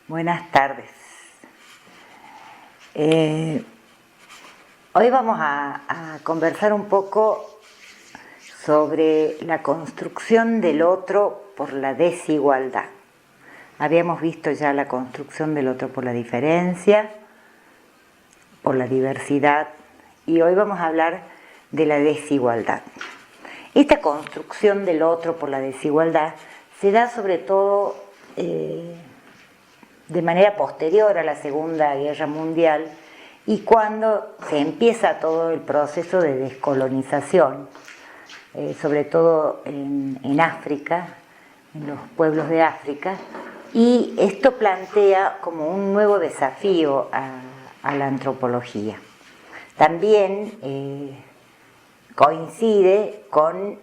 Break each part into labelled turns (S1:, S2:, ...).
S1: Buenas tardes. Hoy vamos a conversar un poco sobre la construcción del otro por la desigualdad. Habíamos visto ya la construcción del otro por la diferencia, por la diversidad, y hoy vamos a hablar de la desigualdad. Esta construcción del otro por la desigualdad se da sobre todo de manera posterior a la Segunda Guerra Mundial y cuando se empieza todo el proceso de descolonización, sobre todo en África, en los pueblos de África, y esto plantea como un nuevo desafío a la antropología. También coincide con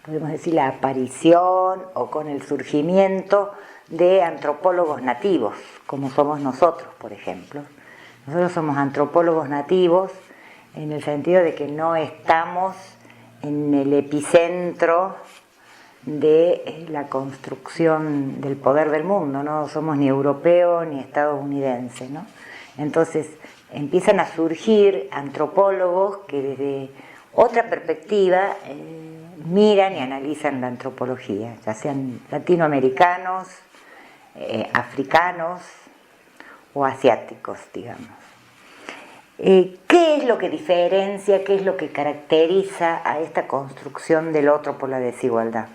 S1: podemos decir, la aparición o con el surgimiento de antropólogos nativos, como somos nosotros, por ejemplo. Nosotros somos antropólogos nativos en el sentido de que no estamos en el epicentro de la construcción del poder del mundo, no somos ni europeos ni estadounidenses, ¿no? Entonces empiezan a surgir antropólogos que desde otra perspectiva miran y analizan la antropología, ya sean latinoamericanos, africanos o asiáticos, digamos. ¿Qué es lo que diferencia, qué es lo que caracteriza a esta construcción del otro por la desigualdad?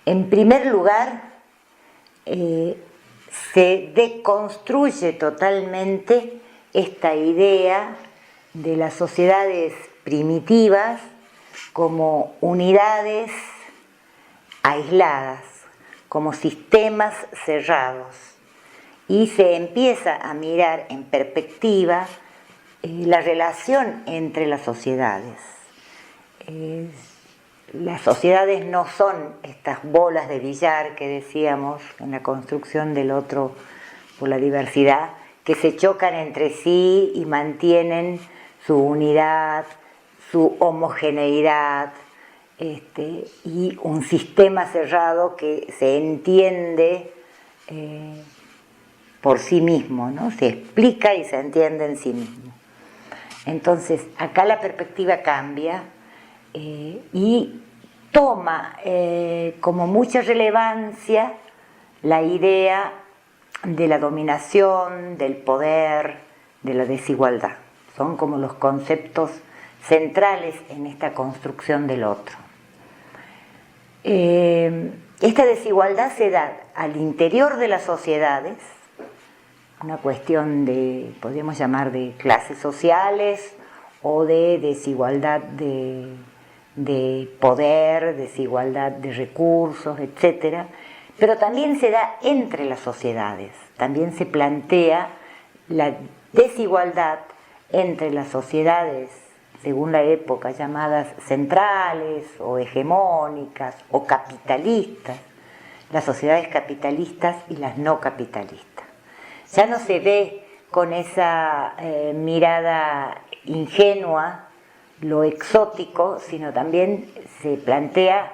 S1: En primer lugar, se deconstruye totalmente esta idea de las sociedades primitivas como unidades aisladas, como sistemas cerrados, y se empieza a mirar en perspectiva la relación entre las sociedades. Las sociedades no son estas bolas de billar que decíamos en la construcción del otro por la diversidad, que se chocan entre sí y mantienen su unidad, su homogeneidad, y un sistema cerrado que se entiende por sí mismo, ¿no? Se explica y se entiende en sí mismo. Entonces, acá la perspectiva cambia y toma como mucha relevancia la idea de la dominación, del poder, de la desigualdad. Son como los conceptos centrales en esta construcción del otro. Esta desigualdad se da al interior de las sociedades, una cuestión de, podríamos llamar, de clases sociales o de desigualdad de poder, desigualdad de recursos, etc. Pero también se da entre las sociedades, también se plantea la desigualdad entre las sociedades, según la época, llamadas centrales o hegemónicas o capitalistas, las sociedades capitalistas y las no capitalistas. Ya no se ve con esa mirada ingenua lo exótico, sino también se plantea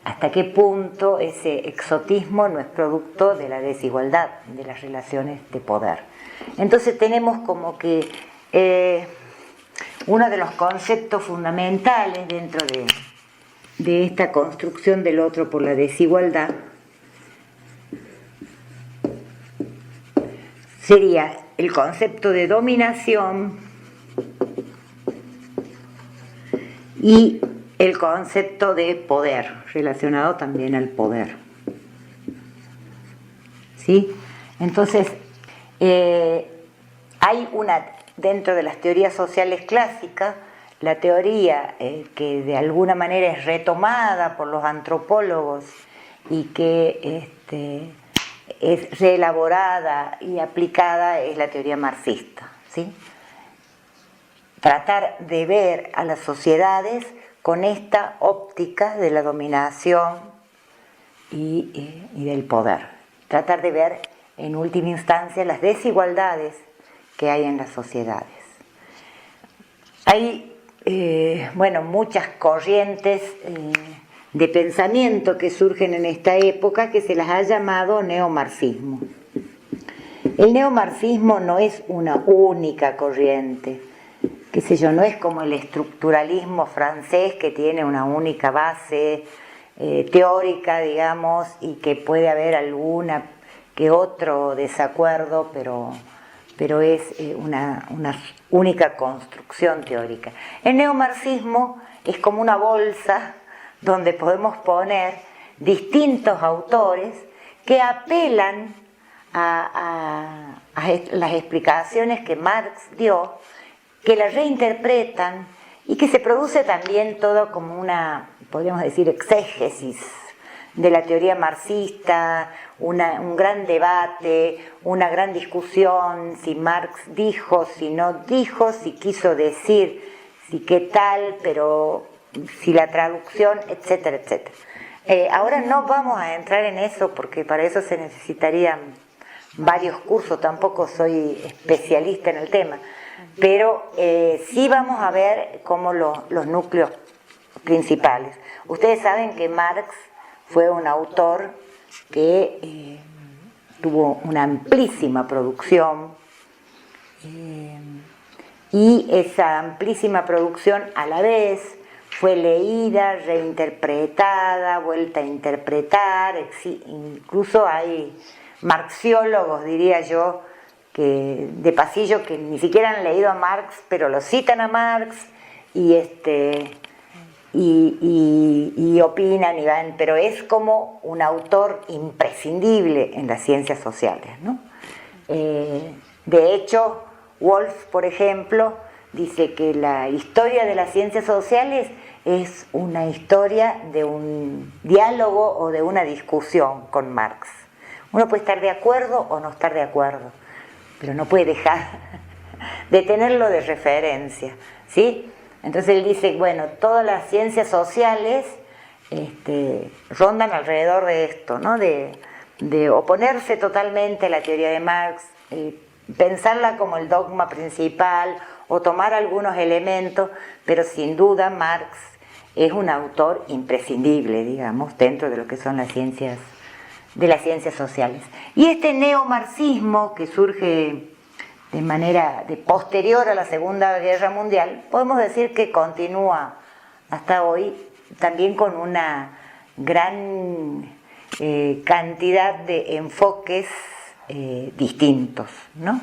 S1: hasta qué punto ese exotismo no es producto de la desigualdad de las relaciones de poder. Entonces tenemos como que uno de los conceptos fundamentales dentro de esta construcción del otro por la desigualdad sería el concepto de dominación y el concepto de poder, relacionado también al poder. ¿Sí? Entonces, hay dentro de las teorías sociales clásicas, la teoría que de alguna manera es retomada por los antropólogos y que es reelaborada y aplicada, es la teoría marxista, ¿sí? Tratar de ver a las sociedades con esta óptica de la dominación y del poder. Tratar de ver en última instancia las desigualdades que hay en las sociedades. Hay muchas corrientes de pensamiento que surgen en esta época, que se las ha llamado neomarxismo. El neomarxismo no es una única corriente, qué sé yo, no es como el estructuralismo francés que tiene una única base teórica, digamos, y que puede haber alguna que otro desacuerdo, pero es una única construcción teórica. El neomarxismo es como una bolsa donde podemos poner distintos autores que apelan a las explicaciones que Marx dio, que las reinterpretan y que se produce también todo como una, podríamos decir, exégesis de la teoría marxista, un gran debate, una gran discusión, si Marx dijo, si no dijo, si quiso decir, si qué tal, pero si la traducción, etcétera, etcétera. Ahora no vamos a entrar en eso porque para eso se necesitarían varios cursos, tampoco soy especialista en el tema, pero sí vamos a ver como los núcleos principales. Ustedes saben que Marx fue un autor que tuvo una amplísima producción y esa amplísima producción a la vez fue leída, reinterpretada, vuelta a interpretar, incluso hay marxiólogos, diría yo, que de pasillo que ni siquiera han leído a Marx, pero lo citan a Marx y opinan y van, pero es como un autor imprescindible en las ciencias sociales, ¿no? De hecho, Wolff, por ejemplo, dice que la historia de las ciencias sociales es una historia de un diálogo o de una discusión con Marx. Uno puede estar de acuerdo o no estar de acuerdo, pero no puede dejar de tenerlo de referencia, ¿sí? Entonces él dice, bueno, todas las ciencias sociales rondan alrededor de esto, ¿no? De oponerse totalmente a la teoría de Marx, pensarla como el dogma principal o tomar algunos elementos, pero sin duda Marx es un autor imprescindible, digamos, dentro de lo que son las ciencias sociales. Y este neomarxismo que surge de manera posterior a la Segunda Guerra Mundial, podemos decir que continúa hasta hoy también con una gran cantidad de enfoques distintos, ¿no?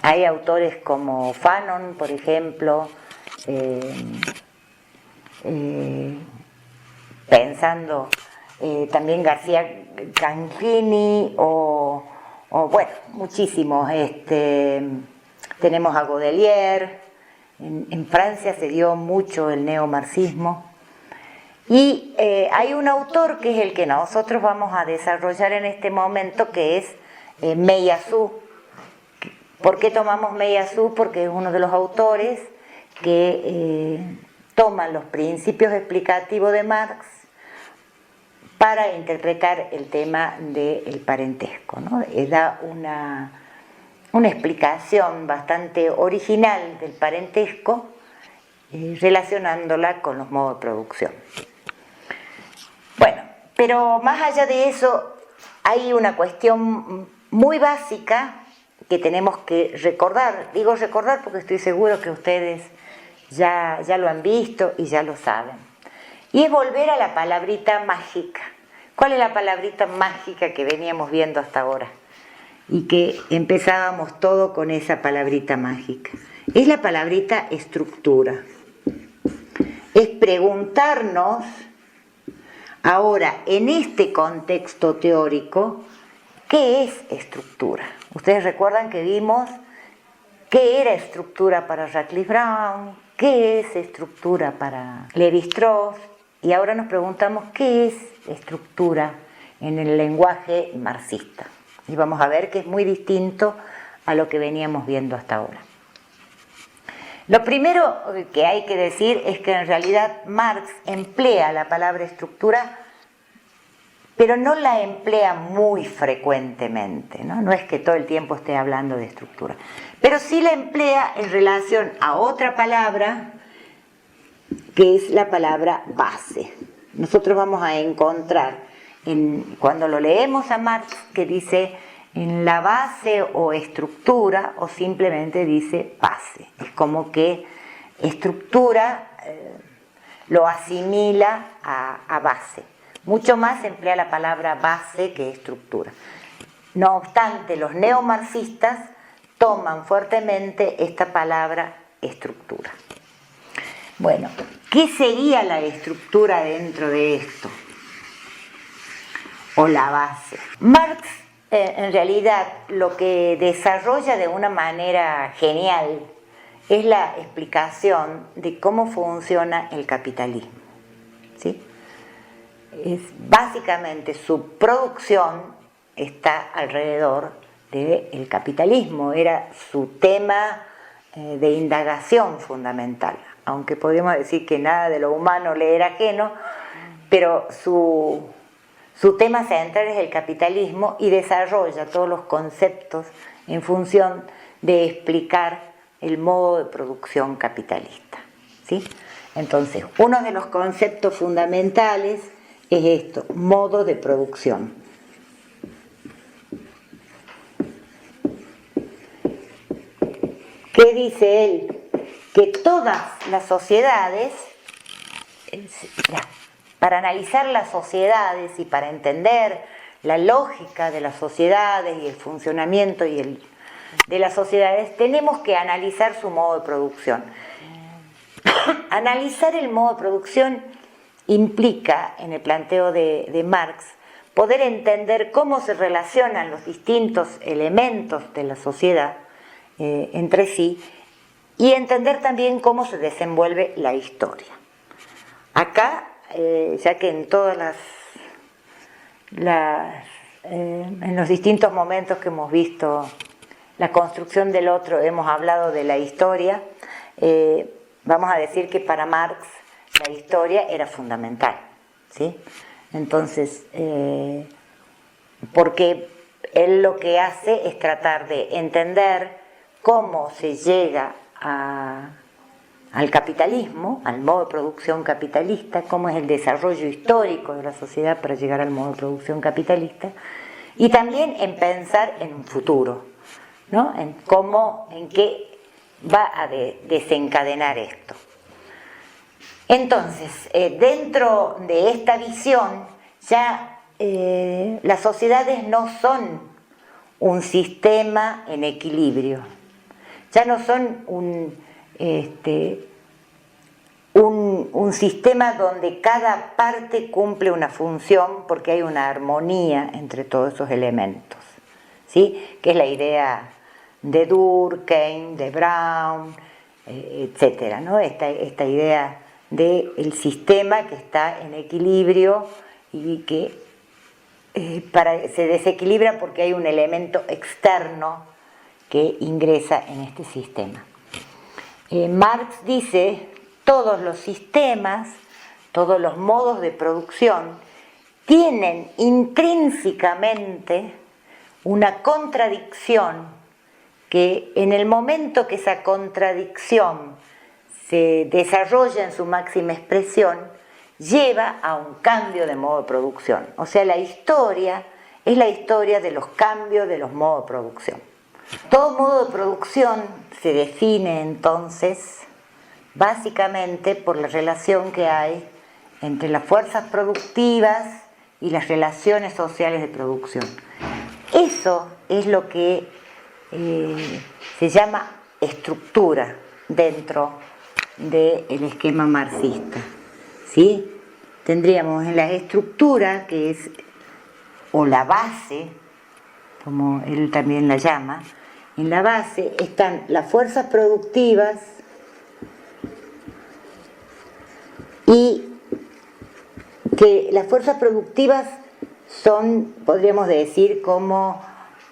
S1: Hay autores como Fanon, por ejemplo, pensando también García Cangini o bueno, muchísimos. Tenemos a Godelier. En Francia se dio mucho el neomarxismo. Y hay un autor que es el que nosotros vamos a desarrollar en este momento, que es Meillassoux. ¿Por qué tomamos Meillassoux? Porque es uno de los autores que toman los principios explicativos de Marx para interpretar el tema del parentesco, ¿no? Da una explicación bastante original del parentesco, relacionándola con los modos de producción. Bueno, pero más allá de eso, hay una cuestión muy básica que tenemos que recordar. Digo recordar porque estoy seguro que ustedes ya lo han visto y ya lo saben. Y es volver a la palabrita mágica. ¿Cuál es la palabrita mágica que veníamos viendo hasta ahora? Y que empezábamos todo con esa palabrita mágica. Es la palabrita estructura. Es preguntarnos ahora, en este contexto teórico, ¿qué es estructura? Ustedes recuerdan que vimos qué era estructura para Radcliffe Brown, qué es estructura para Lévi-Strauss, y ahora nos preguntamos qué es estructura en el lenguaje marxista. Y vamos a ver que es muy distinto a lo que veníamos viendo hasta ahora. Lo primero que hay que decir es que en realidad Marx emplea la palabra estructura, pero no la emplea muy frecuentemente, ¿no? No es que todo el tiempo esté hablando de estructura, pero sí la emplea en relación a otra palabra que es la palabra base. nosotros vamos a encontrar, cuando lo leemos a Marx, que dice en la base o estructura, o simplemente dice base. Es como que estructura lo asimila a base. Mucho más emplea la palabra base que estructura. No obstante, los neomarxistas toman fuertemente esta palabra estructura. Bueno, ¿qué sería la estructura dentro de esto? O la base. Marx, en realidad, lo que desarrolla de una manera genial es la explicación de cómo funciona el capitalismo. ¿Sí? Básicamente su producción está alrededor del capitalismo, era su tema de indagación fundamental, aunque podemos decir que nada de lo humano le era ajeno, pero su tema central es el capitalismo y desarrolla todos los conceptos en función de explicar el modo de producción capitalista. ¿Sí? Entonces, uno de los conceptos fundamentales es esto, modo de producción. ¿Qué dice él? Que todas las sociedades, para analizar las sociedades y para entender la lógica de las sociedades y el funcionamiento de las sociedades, tenemos que analizar su modo de producción. Analizar el modo de producción implica, en el planteo de Marx, poder entender cómo se relacionan los distintos elementos de la sociedad entre sí y entender también cómo se desenvuelve la historia. Acá, ya que en todas en los distintos momentos que hemos visto la construcción del otro, hemos hablado de la historia, vamos a decir que para Marx la historia era fundamental, ¿sí? Entonces, porque él lo que hace es tratar de entender cómo se llega al capitalismo, al modo de producción capitalista, cómo es el desarrollo histórico de la sociedad para llegar al modo de producción capitalista, y también en pensar en un futuro, ¿no? En qué va a desencadenar esto. Entonces, dentro de esta visión, ya las sociedades no son un sistema en equilibrio, ya no son un sistema donde cada parte cumple una función porque hay una armonía entre todos esos elementos, ¿sí? Que es la idea de Durkheim, de Brown, etcétera, ¿no? Esta idea del sistema que está en equilibrio y que se desequilibra porque hay un elemento externo que ingresa en este sistema. Marx dice, todos los sistemas, todos los modos de producción tienen intrínsecamente una contradicción que en el momento que esa contradicción se desarrolla en su máxima expresión, lleva a un cambio de modo de producción. O sea, la historia es la historia de los cambios de los modos de producción. Todo modo de producción se define entonces básicamente por la relación que hay entre las fuerzas productivas y las relaciones sociales de producción. Eso es lo que se llama estructura dentro del esquema marxista, ¿sí? Tendríamos en la estructura, que es, o la base, como él también la llama, en la base están las fuerzas productivas y que las fuerzas productivas son, podríamos decir, como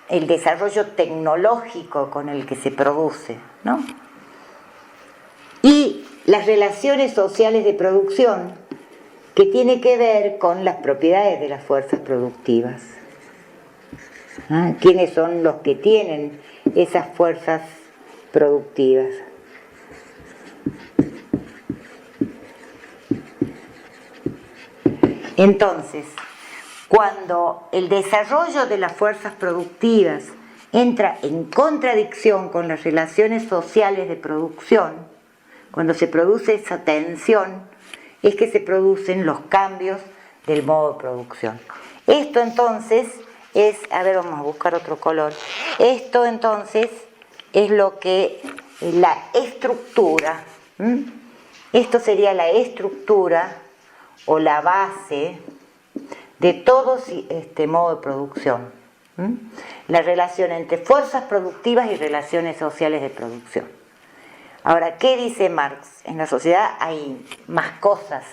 S1: el desarrollo tecnológico con el que se produce, ¿no? Y las relaciones sociales de producción, que tiene que ver con las propiedades de las fuerzas productivas. ¿Quiénes son los que tienen esas fuerzas productivas? Entonces, cuando el desarrollo de las fuerzas productivas entra en contradicción con las relaciones sociales de producción, cuando se produce esa tensión, es que se producen los cambios del modo de producción. Esto entonces es, a ver, vamos a buscar otro color, esto entonces es lo que la estructura, esto sería la estructura o la base de todo este modo de producción, la relación entre fuerzas productivas y relaciones sociales de producción. Ahora, ¿qué dice Marx? En la sociedad hay más cosas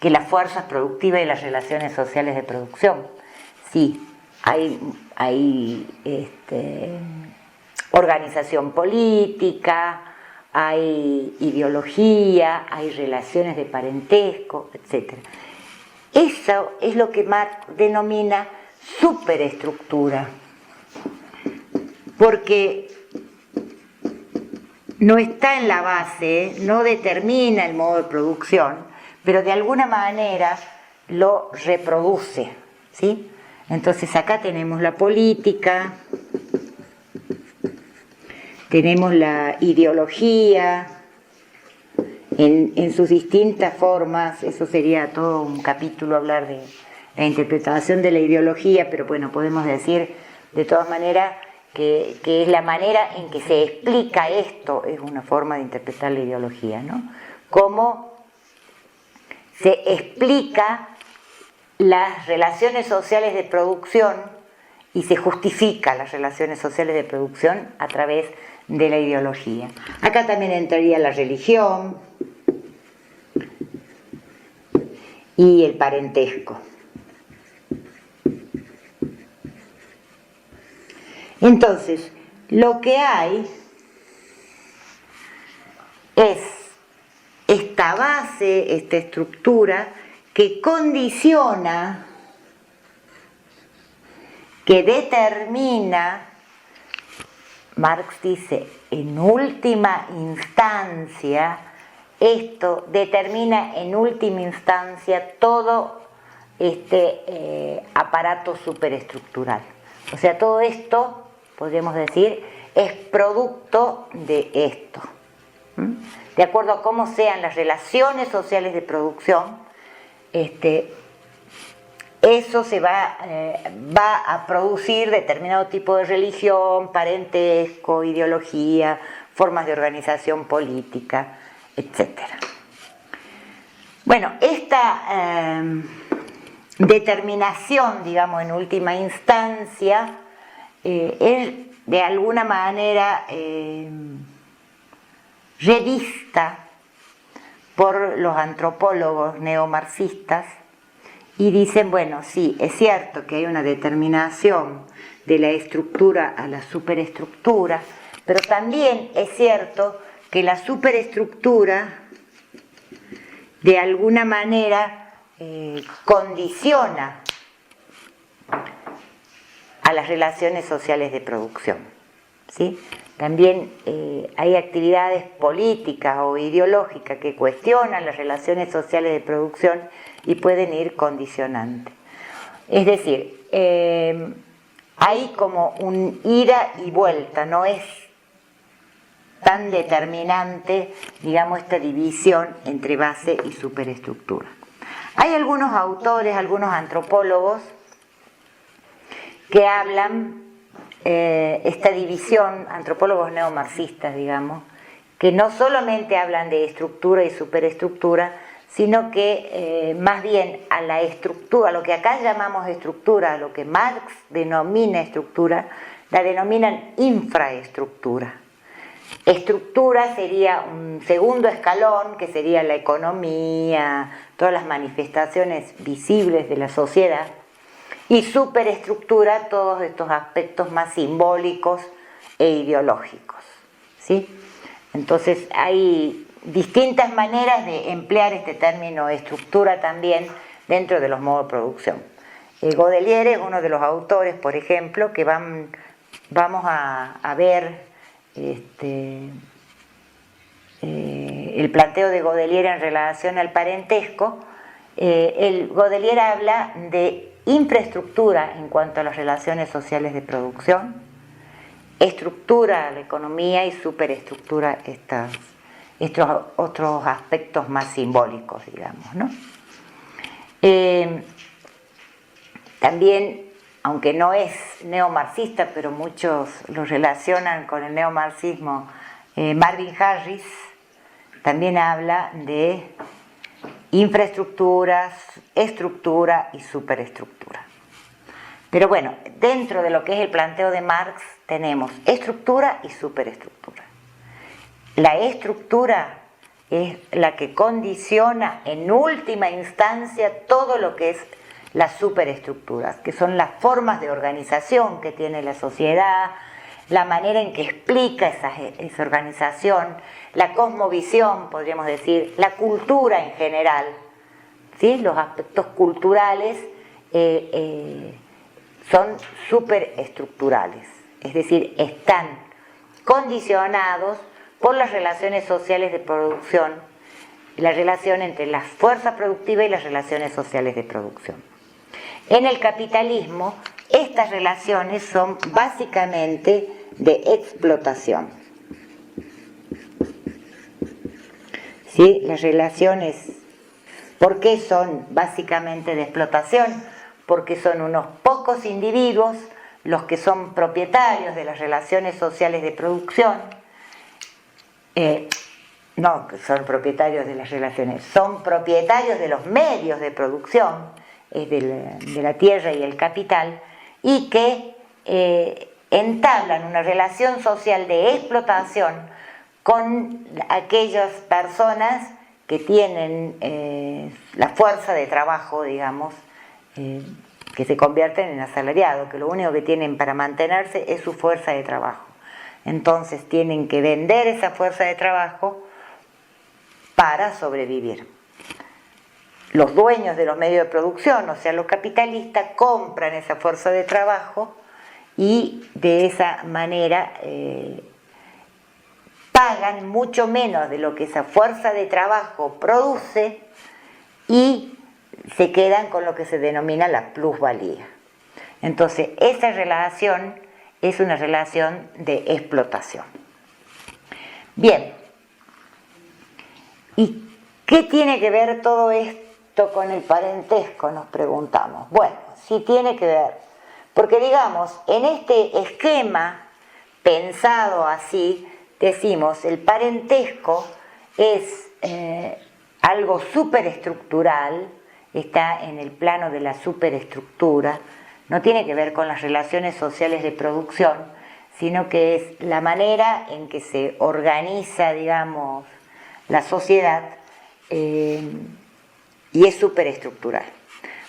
S1: que las fuerzas productivas y las relaciones sociales de producción. Sí, hay organización política, hay ideología, hay relaciones de parentesco, etc. Eso es lo que Marx denomina superestructura, porque no está en la base, no determina el modo de producción, pero de alguna manera lo reproduce, ¿sí? Entonces acá tenemos la política, tenemos la ideología, en sus distintas formas. Eso sería todo un capítulo hablar de la interpretación de la ideología, pero bueno, podemos decir de todas maneras que es la manera en que se explica esto, es una forma de interpretar la ideología, ¿no? Cómo se explica las relaciones sociales de producción y se justifica las relaciones sociales de producción a través de la ideología. Acá también entraría la religión y el parentesco. Entonces, lo que hay es esta base, esta estructura que condiciona, que determina, Marx dice, en última instancia, esto determina en última instancia todo este aparato superestructural. O sea, todo esto, podríamos decir, es producto de esto. De acuerdo a cómo sean las relaciones sociales de producción, eso se va a producir determinado tipo de religión, parentesco, ideología, formas de organización política, etc. Bueno, esta determinación, digamos, en última instancia, es de alguna manera revista por los antropólogos neomarxistas y dicen, bueno, sí, es cierto que hay una determinación de la estructura a la superestructura, pero también es cierto que la superestructura de alguna manera condiciona a las relaciones sociales de producción, ¿sí? También hay actividades políticas o ideológicas que cuestionan las relaciones sociales de producción y pueden ir condicionando. Es decir, hay como un ida y vuelta, no es tan determinante, digamos, esta división entre base y superestructura. Hay algunos autores, algunos antropólogos que hablan esta división, antropólogos neomarxistas, digamos, que no solamente hablan de estructura y superestructura, sino que más bien a la estructura, a lo que acá llamamos estructura, a lo que Marx denomina estructura, la denominan infraestructura. Estructura sería un segundo escalón, que sería la economía, todas las manifestaciones visibles de la sociedad, y superestructura, todos estos aspectos más simbólicos e ideológicos, ¿sí? Entonces hay distintas maneras de emplear este término estructura también dentro de los modos de producción. Godelier es uno de los autores, por ejemplo, que vamos a ver el planteo de Godelier en relación al parentesco, Godelier habla de infraestructura en cuanto a las relaciones sociales de producción, estructura la economía y superestructura estos otros aspectos más simbólicos, digamos, ¿no? También, aunque no es neomarxista, pero muchos lo relacionan con el neomarxismo, Marvin Harris también habla de infraestructuras, estructura y superestructura. Pero bueno, dentro de lo que es el planteo de Marx tenemos estructura y superestructura. La estructura es la que condiciona en última instancia todo lo que es las superestructuras, que son las formas de organización que tiene la sociedad, la manera en que explica esa organización, la cosmovisión, podríamos decir, la cultura en general, ¿sí? Los aspectos culturales son superestructurales, es decir, están condicionados por las relaciones sociales de producción, la relación entre las fuerzas productivas y las relaciones sociales de producción. En el capitalismo, estas relaciones son básicamente de explotación. ¿Sí? Las relaciones, ¿por qué son básicamente de explotación? Porque son unos pocos individuos los que son propietarios de las relaciones sociales de producción, no son propietarios de las relaciones, son propietarios de los medios de producción, de la tierra y el capital, y que entablan una relación social de explotación con aquellas personas que tienen la fuerza de trabajo, digamos, que se convierten en asalariados, que lo único que tienen para mantenerse es su fuerza de trabajo. Entonces tienen que vender esa fuerza de trabajo para sobrevivir. Los dueños de los medios de producción, o sea, los capitalistas, compran esa fuerza de trabajo y de esa manera pagan mucho menos de lo que esa fuerza de trabajo produce y se quedan con lo que se denomina la plusvalía. Entonces, esa relación es una relación de explotación. Bien, ¿y qué tiene que ver todo esto con el parentesco? Nos preguntamos. Bueno, sí tiene que ver, porque digamos, en este esquema pensado así, decimos, el parentesco es algo superestructural, está en el plano de la superestructura, no tiene que ver con las relaciones sociales de producción, sino que es la manera en que se organiza, digamos, la sociedad, y es superestructural.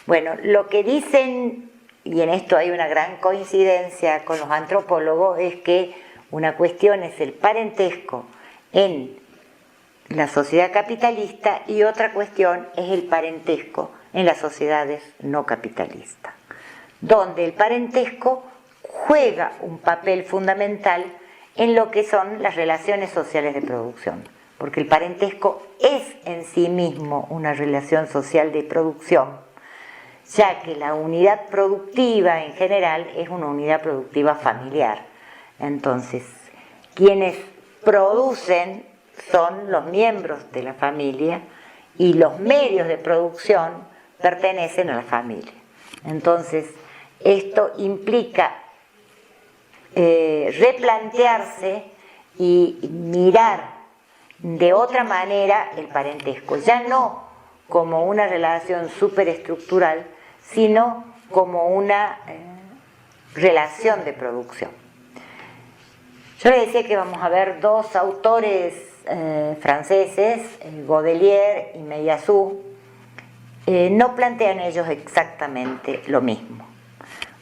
S1: Bueno, lo que dicen, y en esto hay una gran coincidencia con los antropólogos, es que una cuestión es el parentesco en la sociedad capitalista y otra cuestión es el parentesco en las sociedades no capitalistas, donde el parentesco juega un papel fundamental en lo que son las relaciones sociales de producción, porque el parentesco es en sí mismo una relación social de producción, ya que la unidad productiva en general es una unidad productiva familiar. Entonces, quienes producen son los miembros de la familia y los medios de producción pertenecen a la familia. Entonces, esto implica replantearse y mirar de otra manera el parentesco, ya no como una relación superestructural, sino como una relación de producción. Yo le decía que vamos a ver dos autores franceses, Godelier y Meillassoux. No plantean ellos exactamente lo mismo.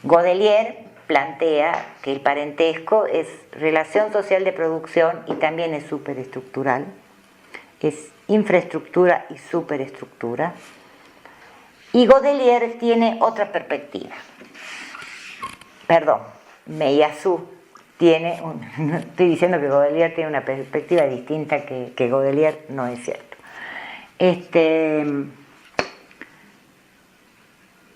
S1: Godelier plantea que el parentesco es relación social de producción y también es superestructural, es infraestructura y superestructura. Y Godelier tiene otra perspectiva. Perdón, Meillassoux tiene estoy diciendo que Godelier tiene una perspectiva distinta que Godelier, no es cierto.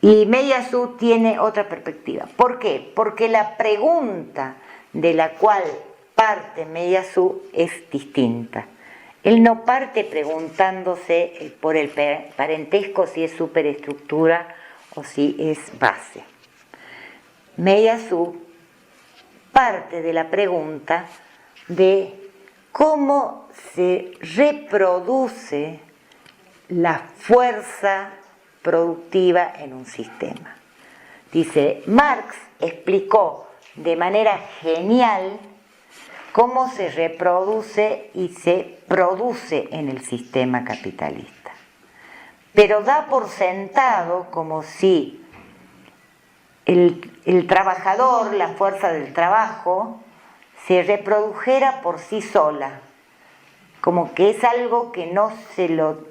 S1: Y Meillassoux tiene otra perspectiva. ¿Por qué? Porque la pregunta de la cual parte Meillassoux es distinta. Él no parte preguntándose por el parentesco si es superestructura o si es base. Meillassoux parte de la pregunta de cómo se reproduce la fuerza productiva en un sistema. Dice, Marx explicó de manera genial cómo se reproduce y se produce en el sistema capitalista. Pero da por sentado como si el trabajador, la fuerza del trabajo, se reprodujera por sí sola, como que es algo que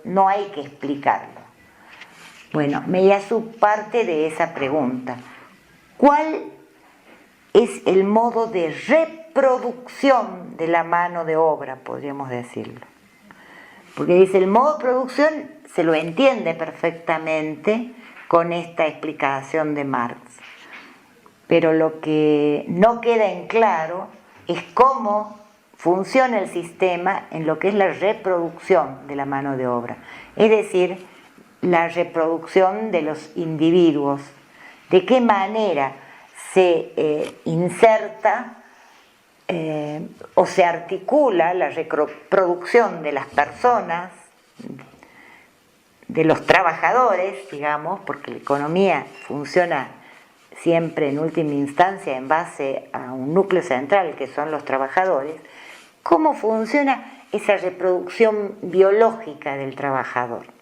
S1: no hay que explicarlo. Bueno, Meillassoux parte de esa pregunta. ¿Cuál es el modo de reproducción de la mano de obra, podríamos decirlo? Porque dice, el modo de producción se lo entiende perfectamente con esta explicación de Marx. Pero lo que no queda en claro es cómo funciona el sistema en lo que es la reproducción de la mano de obra. Es decir, la reproducción de los individuos. De qué manera se inserta o se articula la reproducción de las personas, de los trabajadores, digamos, porque la economía funciona siempre en última instancia en base a un núcleo central que son los trabajadores. ¿Cómo funciona esa reproducción biológica del trabajador?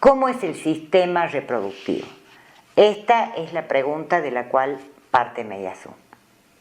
S1: ¿Cómo es el sistema reproductivo? Esta es la pregunta de la cual parte Meillassoux.